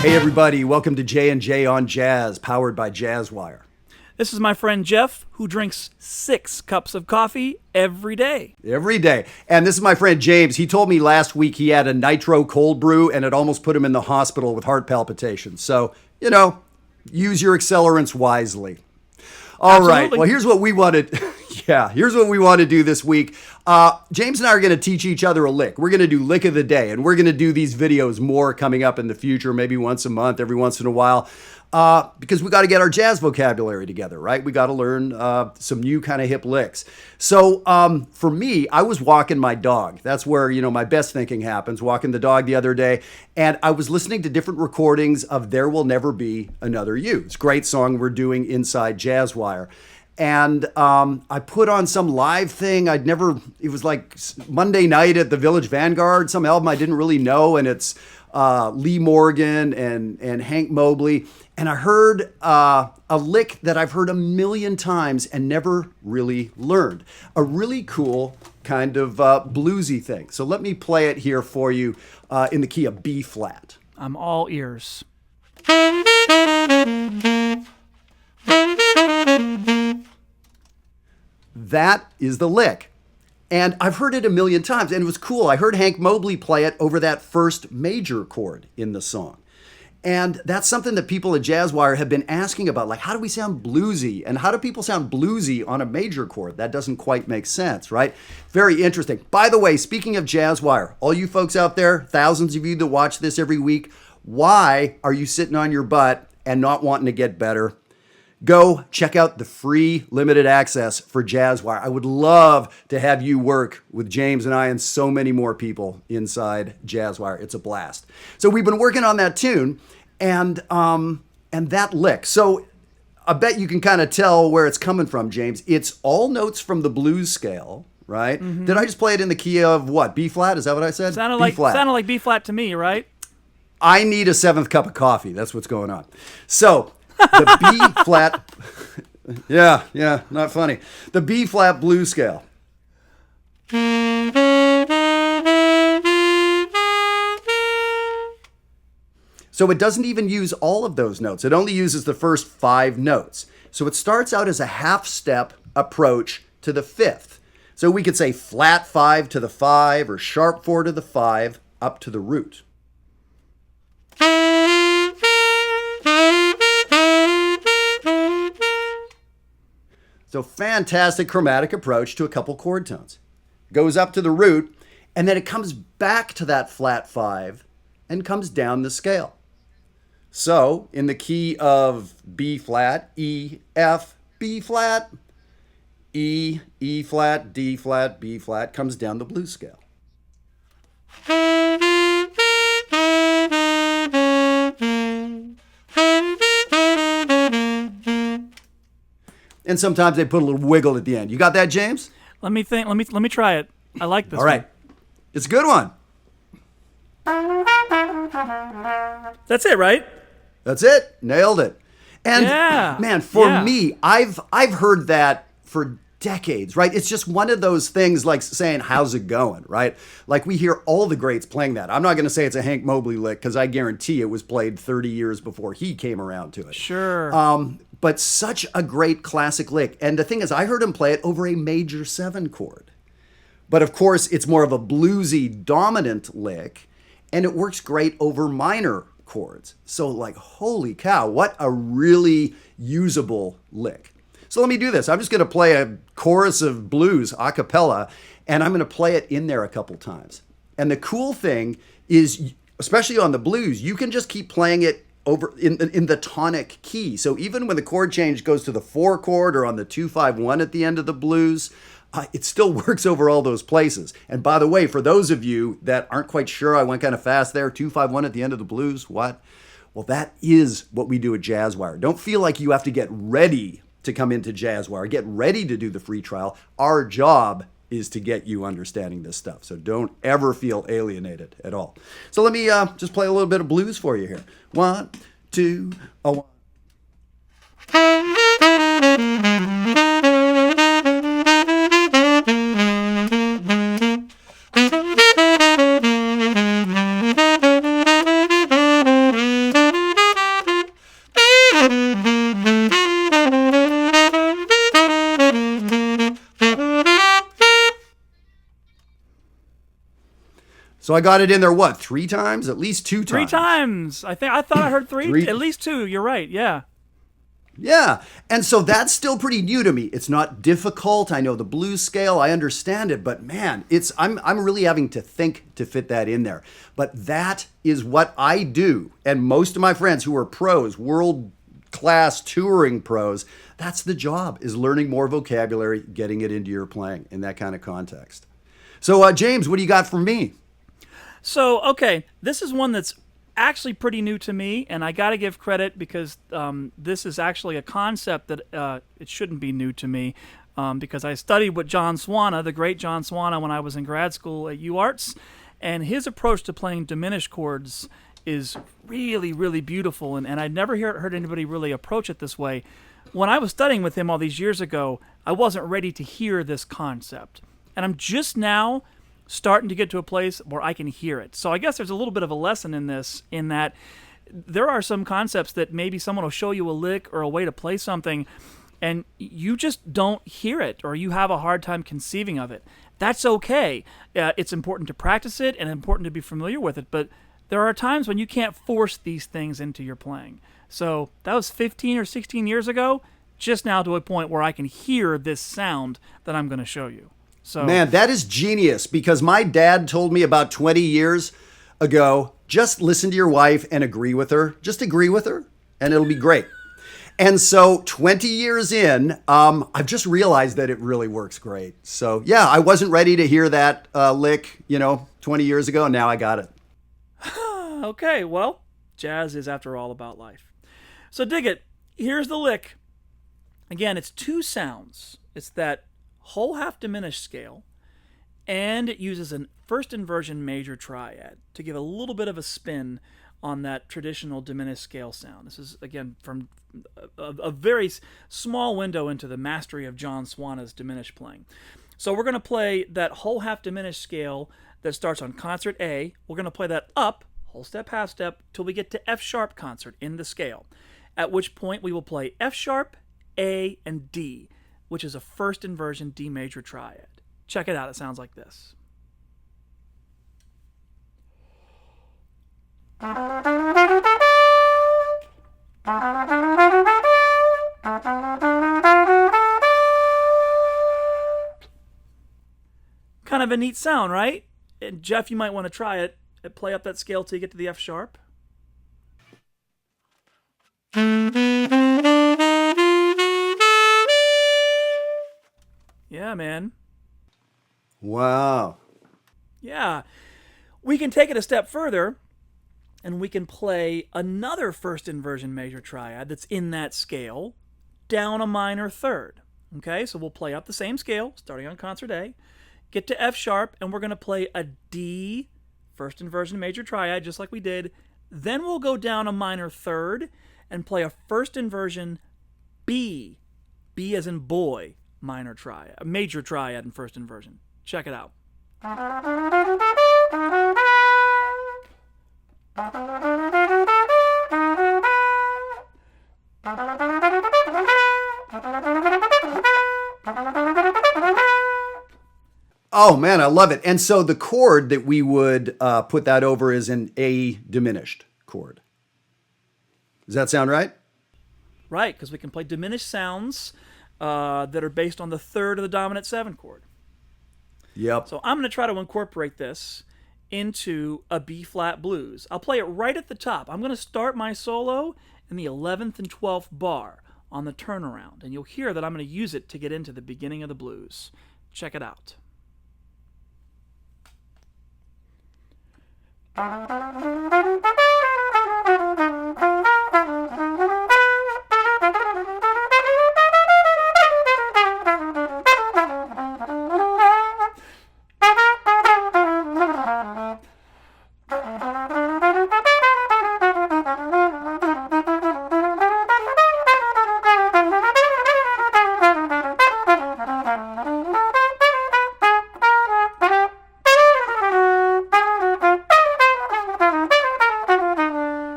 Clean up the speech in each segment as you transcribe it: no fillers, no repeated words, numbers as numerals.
Hey everybody, welcome to J&J On Jazz, powered by Jazzwire. This is my friend Jeff, who drinks 6 cups of coffee every day. Every day. And this is my friend James. He told me last week he had a nitro cold brew and it almost put him in the hospital with heart palpitations. So, use your accelerants wisely. All right. Well, here's what we wanted. Here's what we want to do this week. James and I are going to teach each other a lick. We're going to do lick of the day, and we're going to do these videos more coming up in the future, maybe once a month, every once in a while, because we got to get our jazz vocabulary together, right? We got to learn some new kind of hip licks. So for me, I was walking my dog. That's where, my best thinking happens, walking the dog the other day, and I was listening to different recordings of There Will Never Be Another You. It's a great song we're doing inside Jazzwire. And I put on some live thing. It was like Monday night at the Village Vanguard, some album I didn't really know. And it's Lee Morgan and Hank Mobley. And I heard a lick that I've heard a million times and never really learned. A really cool kind of bluesy thing. So let me play it here for you in the key of B flat. I'm all ears. That is the lick. And I've heard it a million times, and it was cool. I heard Hank Mobley play it over that first major chord in the song. And that's something that people at Jazzwire have been asking about, like, how do we sound bluesy? And how do people sound bluesy on a major chord? That doesn't quite make sense, right? Very interesting. By the way, speaking of Jazzwire, all you folks out there, thousands of you that watch this every week, why are you sitting on your butt and not wanting to get better? Go check out the free limited access for Jazzwire. I would love to have you work with James and I and so many more people inside Jazzwire. It's a blast. So we've been working on that tune and that lick. So I bet you can kind of tell where it's coming from, James. It's all notes from the blues scale, right? Mm-hmm. Did I just play it in the key of what? B flat? Is that what I said? Sounded like B flat to me, right? I need a 7th cup of coffee. That's what's going on. So the B flat, yeah, not funny. The B flat blues scale. So it doesn't even use all of those notes. It only uses the first 5 notes. So it starts out as a half step approach to the 5th. So we could say flat 5 to the 5 or sharp 4 to the 5 up to the root. So fantastic chromatic approach to a couple chord tones. Goes up to the root, and then it comes back to that flat 5 and comes down the scale. So in the key of B flat, E, F, B flat, E, E flat, D flat, B flat, comes down the blues scale. And sometimes they put a little wiggle at the end. You got that, James? Let me think. Let me try it. I like this. All right. It's a good one. That's it, right? That's it. Nailed it. And man, for me, I've heard that for decades, right? It's just one of those things like saying, how's it going, right? Like we hear all the greats playing that. I'm not going to say it's a Hank Mobley lick because I guarantee it was played 30 years before he came around to it. Sure. But such a great classic lick. And the thing is, I heard him play it over a major 7 chord. But of course, it's more of a bluesy dominant lick, and it works great over minor chords. So like, holy cow, what a really usable lick. So let me do this. I'm just going to play a chorus of blues a cappella, and I'm going to play it in there a couple times. And the cool thing is, especially on the blues, you can just keep playing it over in the tonic key. So even when the chord change goes to the 4 chord or on the 2-5-1 at the end of the blues, it still works over all those places. And by the way, for those of you that aren't quite sure, I went kind of fast there, 2-5-1 at the end of the blues, what? Well, that is what we do at Jazzwire. Don't feel like you have to get ready to come into Jazzwire. Get ready to do the free trial. Our job is to get you understanding this stuff. So don't ever feel alienated at all. So let me just play a little bit of blues for you here. 1, 2, 1. So I got it in there, what, 3 times? At least 2 times. 3 times. I thought I heard 3. Three. At least 2. You're right. Yeah. Yeah. And so that's still pretty new to me. It's not difficult. I know the blues scale. I understand it. But man, I'm really having to think to fit that in there. But that is what I do. And most of my friends who are pros, world-class touring pros, that's the job, is learning more vocabulary, getting it into your playing in that kind of context. So, James, what do you got for me? So, okay, this is one that's actually pretty new to me, and I got to give credit because this is actually a concept that it shouldn't be new to me because I studied with John Swana, the great John Swana, when I was in grad school at UArts, and his approach to playing diminished chords is really, really beautiful, and I'd never heard anybody really approach it this way. When I was studying with him all these years ago, I wasn't ready to hear this concept, and I'm just now starting to get to a place where I can hear it. So I guess there's a little bit of a lesson in this, in that there are some concepts that maybe someone will show you a lick or a way to play something, and you just don't hear it, or you have a hard time conceiving of it. That's okay. It's important to practice it and important to be familiar with it, but there are times when you can't force these things into your playing. So that was 15 or 16 years ago, just now to a point where I can hear this sound that I'm going to show you. So, man, that is genius, because my dad told me about 20 years ago, just listen to your wife and agree with her. Just agree with her and it'll be great. And so 20 years in, I've just realized that it really works great. So yeah, I wasn't ready to hear that lick, 20 years ago. Now I got it. Okay, well, jazz is after all about life. So dig it. Here's the lick. Again, it's 2 sounds. It's that whole half diminished scale, and it uses a first inversion major triad to give a little bit of a spin on that traditional diminished scale sound. This is, again, from a very small window into the mastery of John Swana's diminished playing. So we're going to play that whole half diminished scale that starts on concert A. We're going to play that up, whole step, half step, till we get to F sharp concert in the scale, at which point we will play F sharp, A, and D, which is a first inversion D major triad. Check it out. It sounds like this. Kind of a neat sound, right? And Jeff, you might want to try it. Play up that scale till you get to the F sharp. Yeah, man. Wow. Yeah. We can take it a step further, and we can play another first inversion major triad that's in that scale down a minor third. Okay, so we'll play up the same scale, starting on concert A, get to F sharp, and we're going to play a D first inversion major triad, just like we did. Then we'll go down a minor third and play a first inversion B, B as in boy, minor triad, a major triad in first inversion. Check it out. Oh man, I love it. And so the chord that we would put that over is an A diminished chord. Does that sound right? Right, because we can play diminished sounds that are based on the third of the dominant 7 chord. Yep. So I'm going to try to incorporate this into a B-flat blues. I'll play it right at the top. I'm going to start my solo in the 11th and 12th bar on the turnaround, and you'll hear that I'm going to use it to get into the beginning of the blues. Check it out.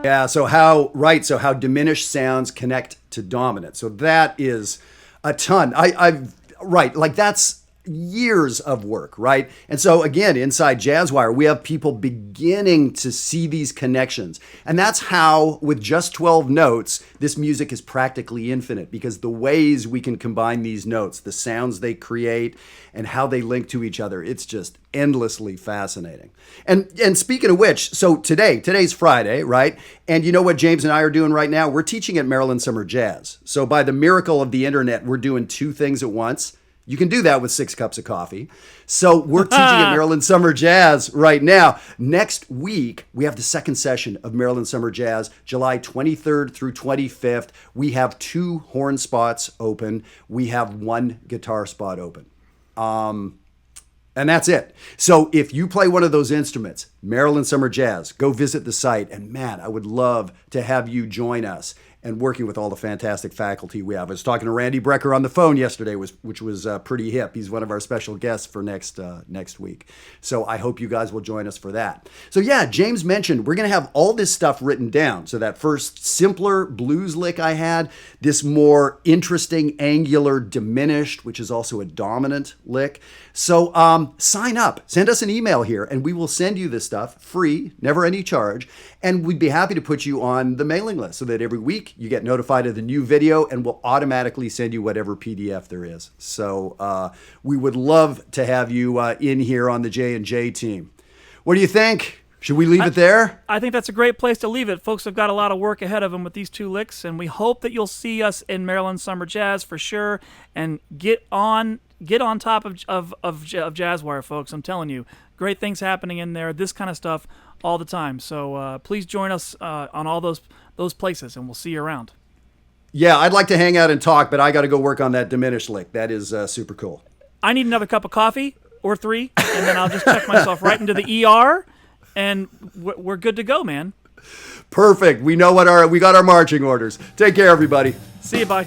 Yeah, so how diminished sounds connect to dominant. So that is a ton. Right, like that's, years of work, right? And so again, inside Jazzwire, we have people beginning to see these connections. And that's how, with just 12 notes, this music is practically infinite, because the ways we can combine these notes, the sounds they create, and how they link to each other, it's just endlessly fascinating. And speaking of which, so today's Friday, right? And you know what James and I are doing right now? We're teaching at Maryland Summer Jazz. So by the miracle of the internet, we're doing two things at once. You can do that with 6 cups of coffee. So we're teaching at Maryland Summer Jazz right now. Next week, we have the second session of Maryland Summer Jazz, July 23rd through 25th. We have 2 horn spots open. We have 1 guitar spot open. And that's it. So if you play one of those instruments, Maryland Summer Jazz, go visit the site. And man, I would love to have you join us and working with all the fantastic faculty we have. I was talking to Randy Brecker on the phone yesterday, which was pretty hip. He's one of our special guests for next week. So I hope you guys will join us for that. So yeah, James mentioned we're going to have all this stuff written down. So that first simpler blues lick I had, this more interesting angular diminished, which is also a dominant lick. So sign up, send us an email here, and we will send you this stuff free, never any charge. And we'd be happy to put you on the mailing list so that every week you get notified of the new video, and we'll automatically send you whatever PDF there is. So we would love to have you in here on the J&J team. What do you think? Should we leave it there? I think that's a great place to leave it. Folks have got a lot of work ahead of them with these 2 licks, and we hope that you'll see us in Maryland Summer Jazz for sure, and get on top of Jazzwire, folks. I'm telling you, great things happening in there, this kind of stuff all the time. So please join us on all those places, and we'll see you around. Yeah, I'd like to hang out and talk, but I got to go work on that diminished lick. That is super cool. I need another cup of coffee or 3, and then I'll just check myself right into the ER, and we're good to go, man. Perfect. We know we got our marching orders. Take care, everybody. See you. Bye.